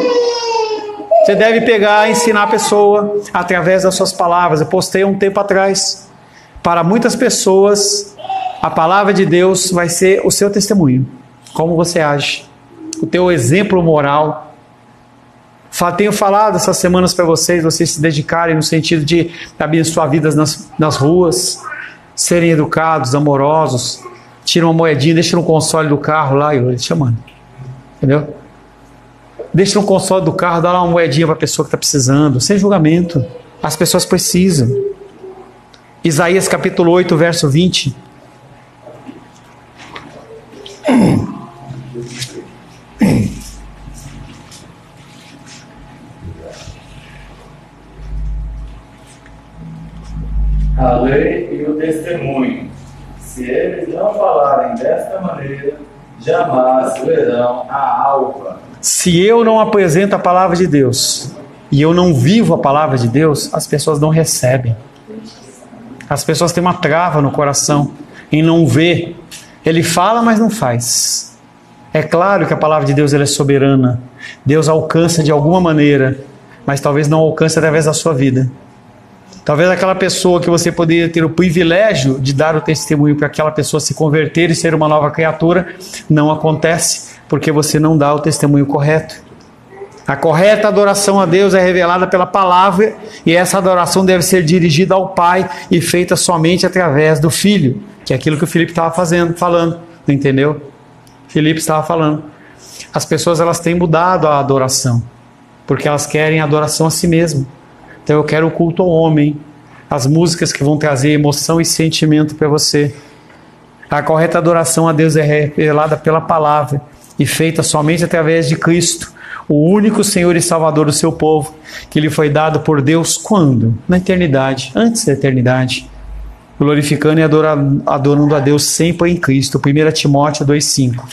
Speaker 1: Você deve pegar e ensinar a pessoa através das suas palavras. Eu postei um tempo atrás. Para muitas pessoas, a palavra de Deus vai ser o seu testemunho. Como você age. O teu exemplo moral. Tenho falado essas semanas para vocês se dedicarem no sentido de abençoar vidas nas ruas, serem educados, amorosos. Tira uma moedinha, deixa no console do carro lá e ele te chamando. Entendeu? Deixa no console do carro, dá lá uma moedinha para a pessoa que está precisando, sem julgamento. As pessoas precisam. Isaías capítulo 8, verso 20.
Speaker 7: A lei e o testemunho. Se eles não falarem desta maneira, jamais verão a alva.
Speaker 1: Se eu não apresento a palavra de Deus e eu não vivo a palavra de Deus, as pessoas não recebem. As pessoas têm uma trava no coração em não ver. Ele fala, mas não faz. É claro que a palavra de Deus ela é soberana. Deus alcança de alguma maneira, mas talvez não alcance através da sua vida. Talvez aquela pessoa que você poderia ter o privilégio de dar o testemunho para aquela pessoa se converter e ser uma nova criatura, não acontece. Porque você não dá o testemunho correto. A correta adoração a Deus é revelada pela palavra e essa adoração deve ser dirigida ao Pai e feita somente através do Filho, que é aquilo que o Felipe estava falando, entendeu? Felipe estava falando. As pessoas elas têm mudado a adoração, porque elas querem adoração a si mesmo. Então eu quero o culto ao homem, as músicas que vão trazer emoção e sentimento para você. A correta adoração a Deus é revelada pela palavra e feita somente através de Cristo, o único Senhor e Salvador do seu povo, que lhe foi dado por Deus quando? Na eternidade, antes da eternidade, glorificando e adorando a Deus sempre em Cristo. 1 Timóteo 2,5.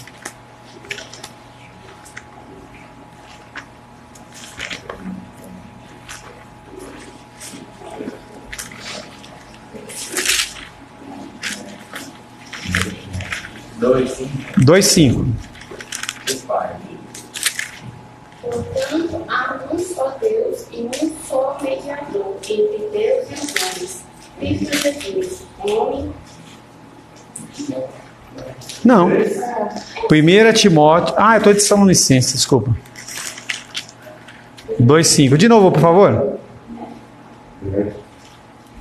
Speaker 1: Dois, 5.
Speaker 2: Portanto, há um só Deus e um só mediador entre Deus e os homens, Cristo Jesus, homem.
Speaker 1: Não. 1 Timóteo... eu estou de Tessalonicenses, desculpa. 2,5. De novo, por favor.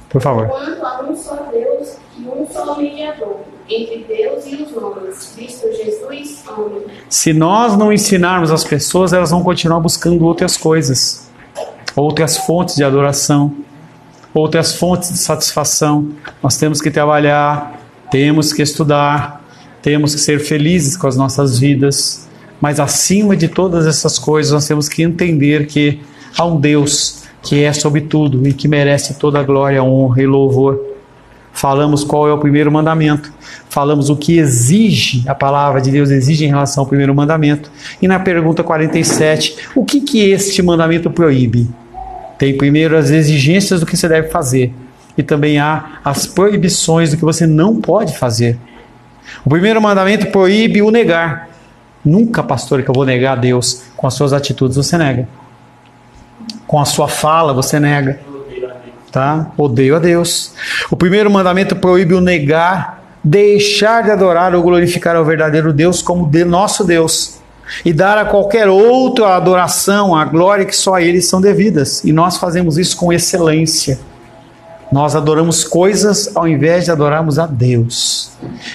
Speaker 1: Por favor.
Speaker 2: Portanto, há um só Deus e um só mediador entre Deus e os homens, Cristo Jesus, homem.
Speaker 1: Se nós não ensinarmos as pessoas, elas vão continuar buscando outras coisas, outras fontes de adoração, outras fontes de satisfação. Nós temos que trabalhar, temos que estudar, temos que ser felizes com as nossas vidas, mas acima de todas essas coisas nós temos que entender que há um Deus que é sobre tudo e que merece toda a glória, honra e louvor. Falamos qual é o primeiro mandamento. Falamos o que exige, a palavra de Deus exige em relação ao primeiro mandamento. E na pergunta 47, o que este mandamento proíbe? Tem primeiro as exigências do que você deve fazer. E também há as proibições do que você não pode fazer. O primeiro mandamento proíbe o negar. Nunca, pastor, que eu vou negar a Deus. Com as suas atitudes você nega. Com a sua fala você nega. Tá? Odeio a Deus. O primeiro mandamento proíbe o negar, deixar de adorar ou glorificar ao verdadeiro Deus como nosso Deus. E dar a qualquer outro a adoração, a glória que só a eles são devidas. E nós fazemos isso com excelência. Nós adoramos coisas ao invés de adorarmos a Deus.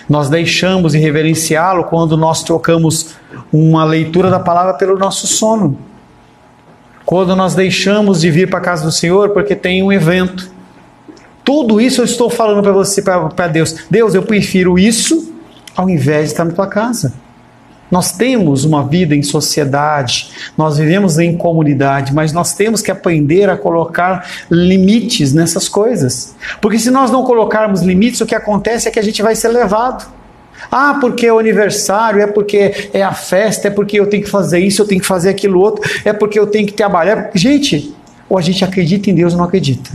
Speaker 1: Nós deixamos de reverenciá-lo quando nós trocamos uma leitura da palavra pelo nosso sono. Quando nós deixamos de vir para a casa do Senhor porque tem um evento. Tudo isso eu estou falando para você, para Deus. Deus, eu prefiro isso ao invés de estar na tua casa. Nós temos uma vida em sociedade, nós vivemos em comunidade, mas nós temos que aprender a colocar limites nessas coisas. Porque se nós não colocarmos limites, o que acontece é que a gente vai ser levado. Ah, porque é o aniversário, é porque é a festa, é porque eu tenho que fazer isso, eu tenho que fazer aquilo outro, é porque eu tenho que trabalhar. Gente, ou a gente acredita em Deus ou não acredita.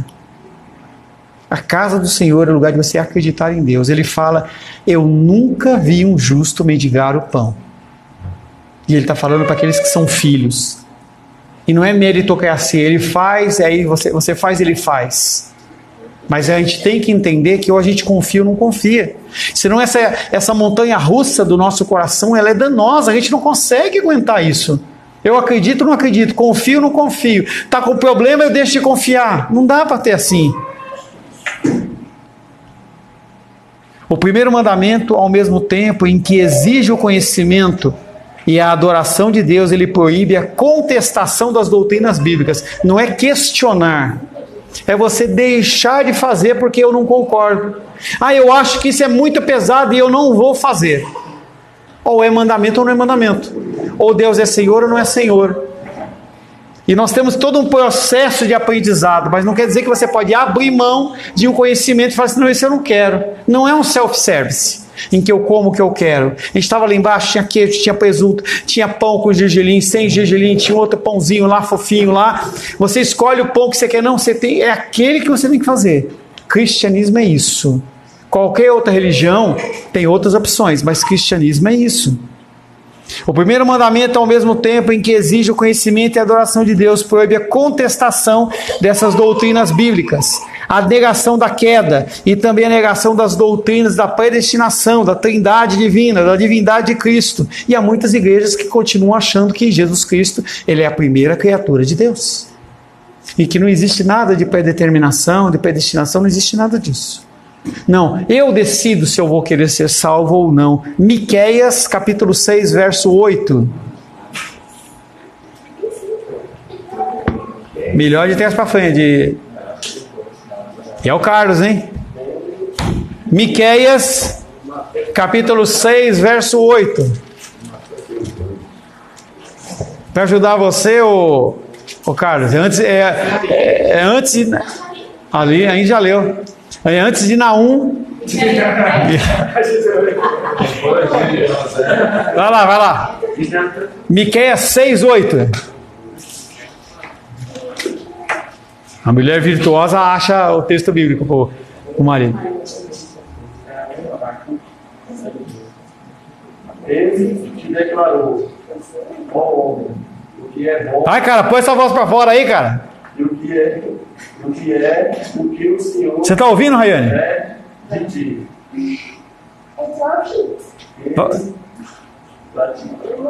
Speaker 1: A casa do Senhor é o lugar de você acreditar em Deus. Ele fala, eu nunca vi um justo mendigar o pão. E ele está falando para aqueles que são filhos. E não é meritocracia, ele faz, aí você faz, ele faz. Mas a gente tem que entender que ou a gente confia ou não confia. Senão essa montanha russa do nosso coração, ela é danosa, a gente não consegue aguentar isso. Eu acredito ou não acredito, confio ou não confio. Está com problema, eu deixo de confiar. Não dá para ter assim. O primeiro mandamento, ao mesmo tempo em que exige o conhecimento e a adoração de Deus, ele proíbe a contestação das doutrinas bíblicas. Não é questionar. É você deixar de fazer porque eu não concordo. Ah, eu acho que isso é muito pesado e eu não vou fazer. Ou é mandamento ou não é mandamento. Ou Deus é Senhor ou não é Senhor. E nós temos todo um processo de aprendizado, mas não quer dizer que você pode abrir mão de um conhecimento e falar assim, não, isso eu não quero. Não é um self-service, em que eu como o que eu quero. A gente estava lá embaixo, tinha queijo, tinha presunto, tinha pão com gergelim, sem gergelim, tinha outro pãozinho lá, fofinho lá. Você escolhe o pão que você quer, não, você tem, é aquele que você tem que fazer. Cristianismo é isso. Qualquer outra religião tem outras opções, mas cristianismo é isso. O primeiro mandamento, ao mesmo tempo em que exige o conhecimento e a adoração de Deus, proíbe a contestação dessas doutrinas bíblicas, a negação da queda e também a negação das doutrinas da predestinação, da trindade divina, da divindade de Cristo. E há muitas igrejas que continuam achando que Jesus Cristo, ele é a primeira criatura de Deus. E que não existe nada de predeterminação, de predestinação, não existe nada disso. Não, eu decido se eu vou querer ser salvo ou não. Miqueias, capítulo 6, verso 8. Melhor de trás para frente. É o Carlos, hein? Miqueias, capítulo 6, verso 8. Para ajudar você, o Carlos, antes, antes ali, a gente já leu. Antes de Naum. Vai lá. Miqueias 6:8. A mulher virtuosa acha o texto bíblico para o marido.
Speaker 7: Ele te declarou, ó homem, o que é bom.
Speaker 1: Ai, cara, põe essa voz para fora aí, cara.
Speaker 7: E o que o Senhor.
Speaker 1: Você está ouvindo, Rayane?
Speaker 7: É de ti.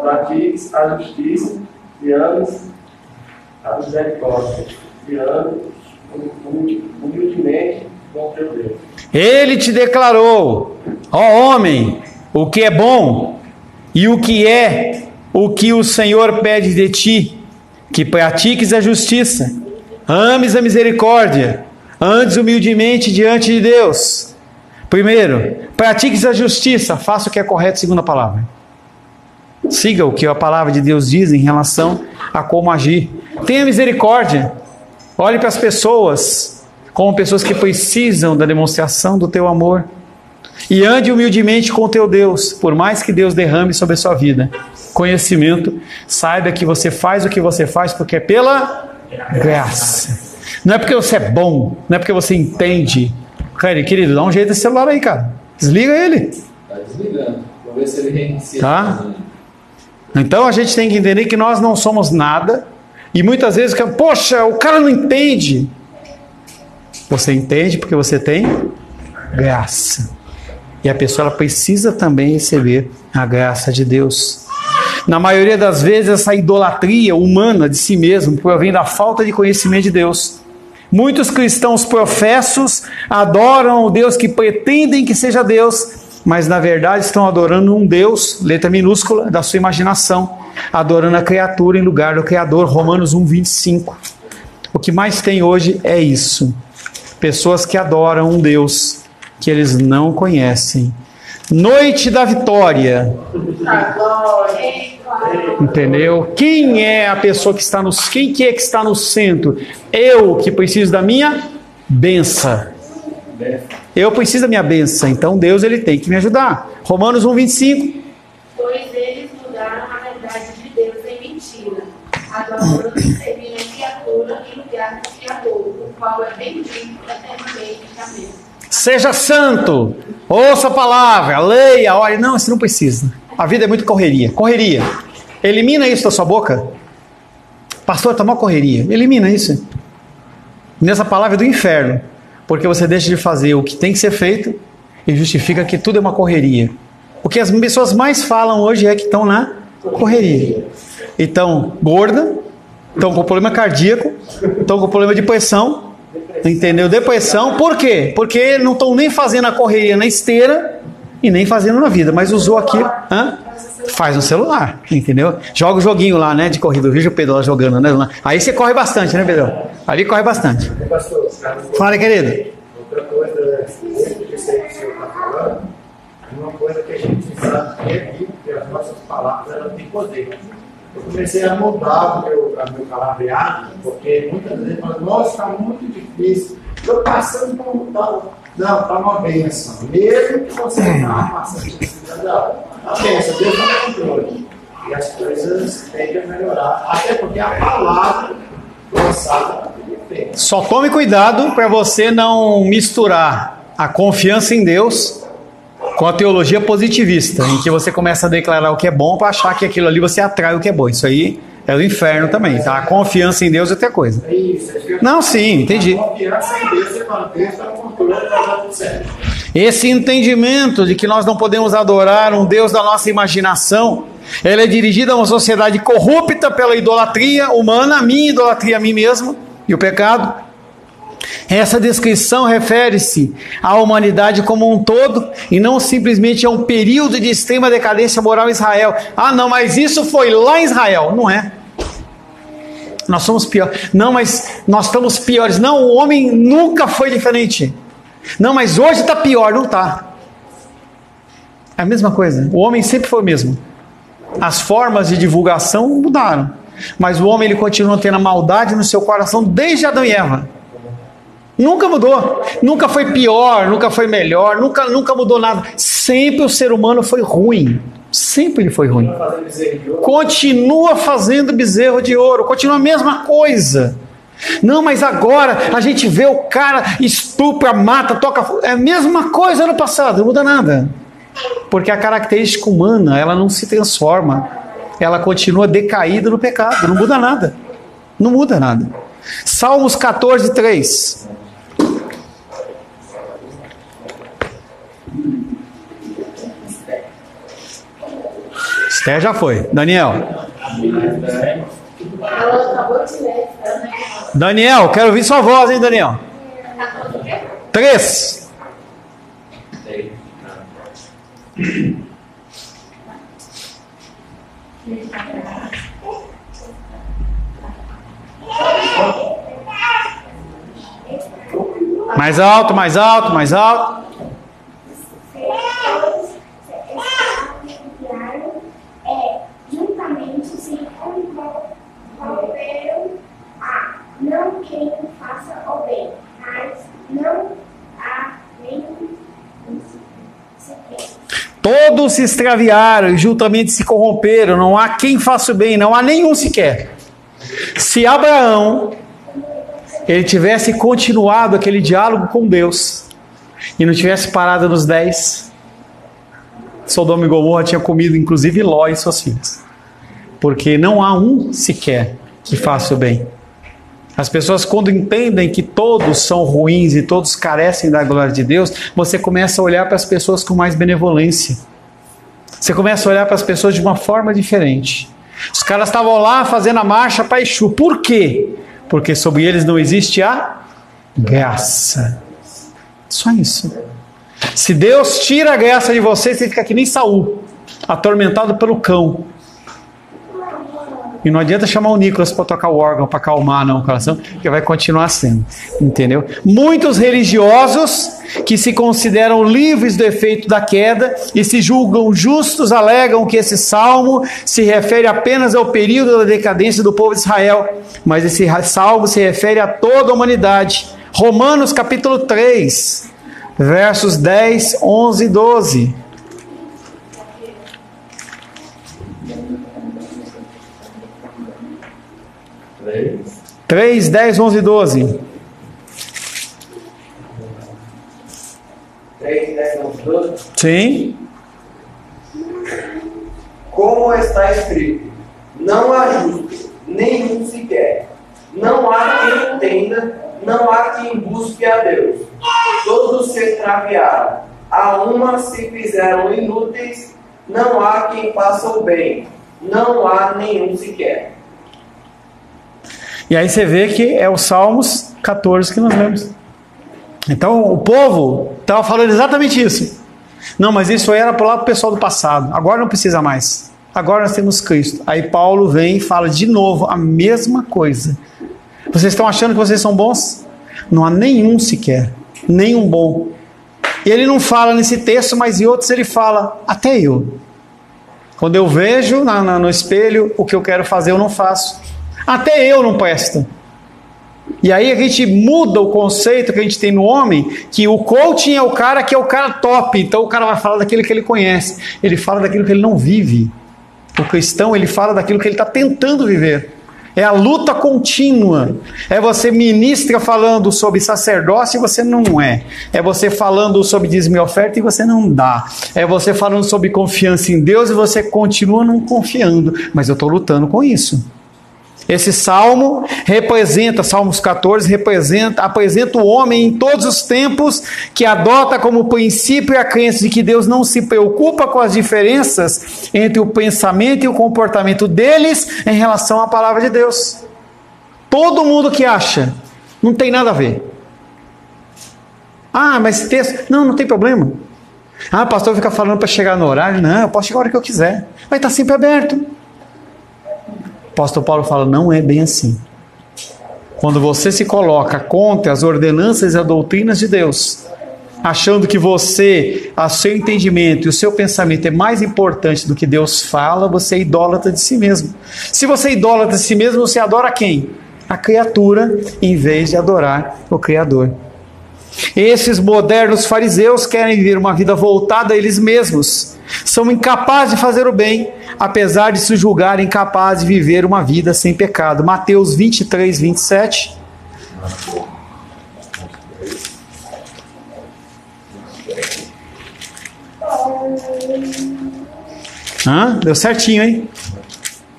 Speaker 7: Pratiques a justiça e ames a misericórdia e ames humildemente com teu Deus.
Speaker 1: Ele te declarou, ó homem, o que é bom e o que o Senhor pede de ti, que pratiques a justiça, ames a misericórdia, andes humildemente diante de Deus. Primeiro, pratiques a justiça, faça o que é correto segundo a palavra. Siga o que a palavra de Deus diz em relação a como agir. Tenha misericórdia. Olhe para as pessoas como pessoas que precisam da demonstração do teu amor. E ande humildemente com o teu Deus, por mais que Deus derrame sobre a sua vida conhecimento, saiba que você faz o que você faz porque é pela graça. Não é porque você é bom, não é porque você entende. Cara, querido, dá um jeito desse celular aí, cara. Desliga ele.
Speaker 4: Está desligando. Vou ver se ele reinicia.
Speaker 1: Tá? Então a gente tem que entender que nós não somos nada. E muitas vezes, poxa, o cara não entende. Você entende porque você tem graça. E a pessoa ela precisa também receber a graça de Deus. Na maioria das vezes, essa idolatria humana de si mesmo provém da falta de conhecimento de Deus. Muitos cristãos professos adoram o Deus que pretendem que seja Deus, mas na verdade estão adorando um Deus, letra minúscula, da sua imaginação, adorando a criatura em lugar do Criador. Romanos 1:25. O que mais tem hoje é isso. Pessoas que adoram um Deus que eles não conhecem. Noite da vitória. Entendeu? Quem é a pessoa que está quem que é que está no centro? Eu que preciso da minha bênção. Eu preciso da minha bênção. Então Deus ele tem que me ajudar. Romanos 1:25.
Speaker 6: Pois eles mudaram a verdade de Deus em mentira, adorando e servindo a criatura em lugar do Criador, o qual é bendito eternamente. Amém.
Speaker 1: Seja santo, ouça a palavra, leia, olhe. Não, você não precisa. A vida é muito correria. Correria. Elimina isso da sua boca. Pastor, está uma correria. Elimina isso. Nessa palavra é do inferno. Porque você deixa de fazer o que tem que ser feito e justifica que tudo é uma correria. O que as pessoas mais falam hoje é que estão na correria. Então, gorda, estão com problema cardíaco, estão com problema de pressão. Entendeu? Depressão. Por quê? Porque não estão nem fazendo a correria na esteira e nem fazendo na vida, mas usou aquilo. Faz no celular, entendeu? Joga o joguinho lá, né, de corrida. Eu vejo o Pedro lá jogando, né? Aí você corre bastante, né, Pedro? Ali corre bastante. Fala, querido.
Speaker 8: Outra coisa, dentro disso aí que o senhor está falando, uma coisa que a gente sabe que é aqui, que as nossas palavras elas têm poder. Eu comecei a mudar o meu palavreado, porque muitas vezes eu falo, nossa, está muito difícil. Estou passando por um tal. Não, está uma bênção. Mesmo que você não passando necessidade, a bênção, Deus está no controle. E as coisas tendem a melhorar. Até porque a palavra lançada é feita.
Speaker 1: Só tome cuidado para você não misturar a confiança em Deus com a teologia positivista, em que você começa a declarar o que é bom para achar que aquilo ali você atrai o que é bom. Isso aí é o inferno também, tá? A confiança em Deus é outra coisa. Não, sim, entendi.
Speaker 8: A confiança em Deus, você fala, Deus está no controle, vai dar tudo certo.
Speaker 1: Esse entendimento de que nós não podemos adorar um Deus da nossa imaginação, ele é dirigido a uma sociedade corrupta pela idolatria humana, a minha idolatria a mim mesmo e o pecado. Essa descrição refere-se à humanidade como um todo e não simplesmente a um período de extrema decadência moral em Israel. Ah, não, mas isso foi lá em Israel. Não é. Nós somos piores. Não, mas nós estamos piores. Não, o homem nunca foi diferente. Não, mas hoje está pior. Não está. É a mesma coisa. O homem sempre foi o mesmo. As formas de divulgação mudaram. Mas o homem ele continua tendo a maldade no seu coração desde Adão e Eva. Nunca mudou, nunca foi pior, nunca foi melhor, nunca mudou nada. Sempre o ser humano foi ruim, sempre ele foi ruim. Continua fazendo bezerro de ouro, continua a mesma coisa. Não, mas agora a gente vê o cara estupra, mata, toca. É a mesma coisa no passado, não muda nada. Porque a característica humana, ela não se transforma, ela continua decaída no pecado, não muda nada. Não muda nada. Salmos 14:3. Esther já foi. Daniel.
Speaker 2: Ela acabou de ler.
Speaker 1: Daniel, quero ouvir sua voz, hein, Daniel? 3. Mais alto, mais alto, mais alto.
Speaker 6: Juntamente se concorreram a não quem
Speaker 1: Todos se extraviaram e juntamente se corromperam. Não há quem faça o bem, não há nenhum sequer. Se Abraão ele tivesse continuado aquele diálogo com Deus e não tivesse parado nos 10, Sodoma e Gomorra tinha comido inclusive Ló e suas filhas. Porque não há um sequer que faça o bem. As pessoas, quando entendem que todos são ruins e todos carecem da glória de Deus, você começa a olhar para as pessoas com mais benevolência. Você começa a olhar para as pessoas de uma forma diferente. Os caras estavam lá fazendo a marcha para Exu. Por quê? Porque sobre eles não existe a graça. Só isso. Se Deus tira a graça de você, você fica que nem Saul, atormentado pelo cão. E não adianta chamar o Nicolas para tocar o órgão, para acalmar não, o coração, porque vai continuar sendo, entendeu? Muitos religiosos que se consideram livres do efeito da queda e se julgam justos, alegam que esse salmo se refere apenas ao período da decadência do povo de Israel, mas esse salmo se refere a toda a humanidade. Romanos capítulo 3, versos 10, 11 e 12. 3, 10, 11 e 12.
Speaker 9: 3, 10, 11 e 12?
Speaker 1: Sim.
Speaker 9: Como está escrito: não há justo, nenhum sequer. Não há quem entenda, não há quem busque a Deus. Todos se extraviaram, a uma se fizeram inúteis, não há quem faça o bem, não há nenhum sequer.
Speaker 1: E aí você vê que é o Salmos 14 que nós lemos. Então o povo estava falando exatamente isso. Não, mas isso era para o lado pessoal do passado. Agora não precisa mais. Agora nós temos Cristo. Aí Paulo vem e fala de novo a mesma coisa. Vocês estão achando que vocês são bons? Não há nenhum sequer. Nenhum bom. E ele não fala nesse texto, mas em outros ele fala, até eu. Quando eu vejo no espelho o que eu quero fazer, eu não faço. Até eu não presto. E aí a gente muda o conceito que a gente tem no homem, que o coaching é o cara que é o cara top, então o cara vai falar daquilo que ele conhece, ele fala daquilo que ele não vive. O cristão, ele fala daquilo que ele está tentando viver. É a luta contínua. É você ministra falando sobre sacerdócio e você não é. É você falando sobre dízimo e oferta e você não dá. É você falando sobre confiança em Deus e você continua não confiando. Mas eu estou lutando com isso. Esse salmo representa, Salmos 14, apresenta o homem em todos os tempos que adota como princípio a crença de que Deus não se preocupa com as diferenças entre o pensamento e o comportamento deles em relação à palavra de Deus. Todo mundo que acha, não tem nada a ver. Ah, mas esse texto, não tem problema. Ah, o pastor fica falando para chegar no horário. Não, eu posso chegar a hora que eu quiser. Vai estar sempre aberto. O apóstolo Paulo fala, não é bem assim. Quando você se coloca contra as ordenanças e as doutrinas de Deus, achando que você, o seu entendimento e o seu pensamento é mais importante do que Deus fala, você é idólatra de si mesmo. Se você é idólatra de si mesmo, você adora quem? A criatura, em vez de adorar o Criador. Esses modernos fariseus querem viver uma vida voltada a eles mesmos. São incapazes de fazer o bem, apesar de se julgarem incapazes de viver uma vida sem pecado. Mateus 23, 27. Deu certinho, hein?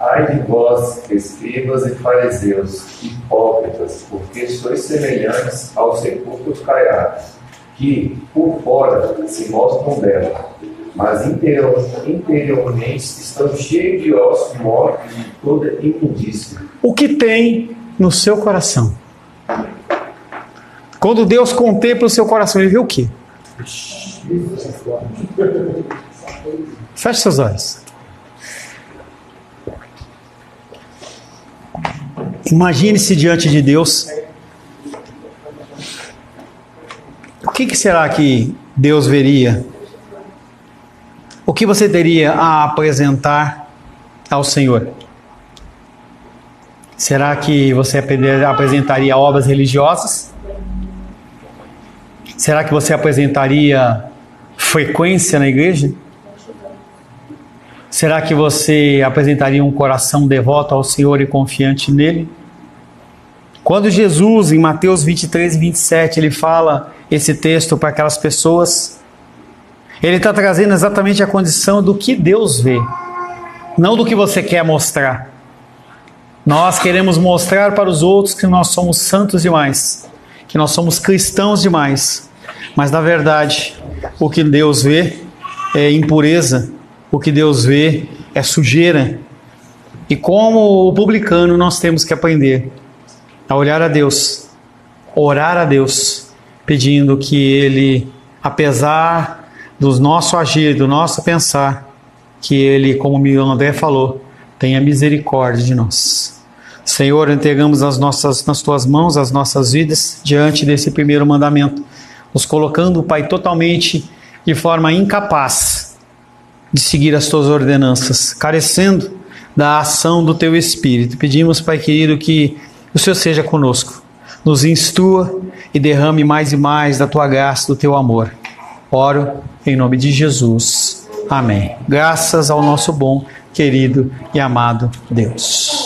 Speaker 4: Ai de vós, escribas e fariseus, hipócritas, porque sois semelhantes aos sepulcros caiados, que por fora se mostram belos, mas interiormente estão cheios de ossos mortos e toda imundícia.
Speaker 1: O que tem no seu coração? Quando Deus contempla o seu coração, Ele vê o quê? Feche seus olhos. Imagine-se diante de Deus. O que será que Deus veria? O que você teria a apresentar ao Senhor? Será que você apresentaria obras religiosas? Será que você apresentaria frequência na igreja? Será que você apresentaria um coração devoto ao Senhor e confiante nele? Quando Jesus, em Mateus 23 e 27, ele fala esse texto para aquelas pessoas, ele está trazendo exatamente a condição do que Deus vê, não do que você quer mostrar. Nós queremos mostrar para os outros que nós somos santos demais, que nós somos cristãos demais, mas na verdade o que Deus vê é impureza, o que Deus vê é sujeira. E como o publicano nós temos que aprender a olhar a Deus, orar a Deus, pedindo que Ele, apesar do nosso agir, do nosso pensar, que Ele, como o André falou, tenha misericórdia de nós. Senhor, entregamos nas Tuas mãos as nossas vidas diante desse primeiro mandamento, nos colocando, Pai, totalmente de forma incapaz de seguir as Tuas ordenanças, carecendo da ação do Teu Espírito. Pedimos, Pai querido, que o Senhor seja conosco, nos instrua e derrame mais e mais da Tua graça, do Teu amor. Oro em nome de Jesus. Amém. Graças ao nosso bom, querido e amado Deus.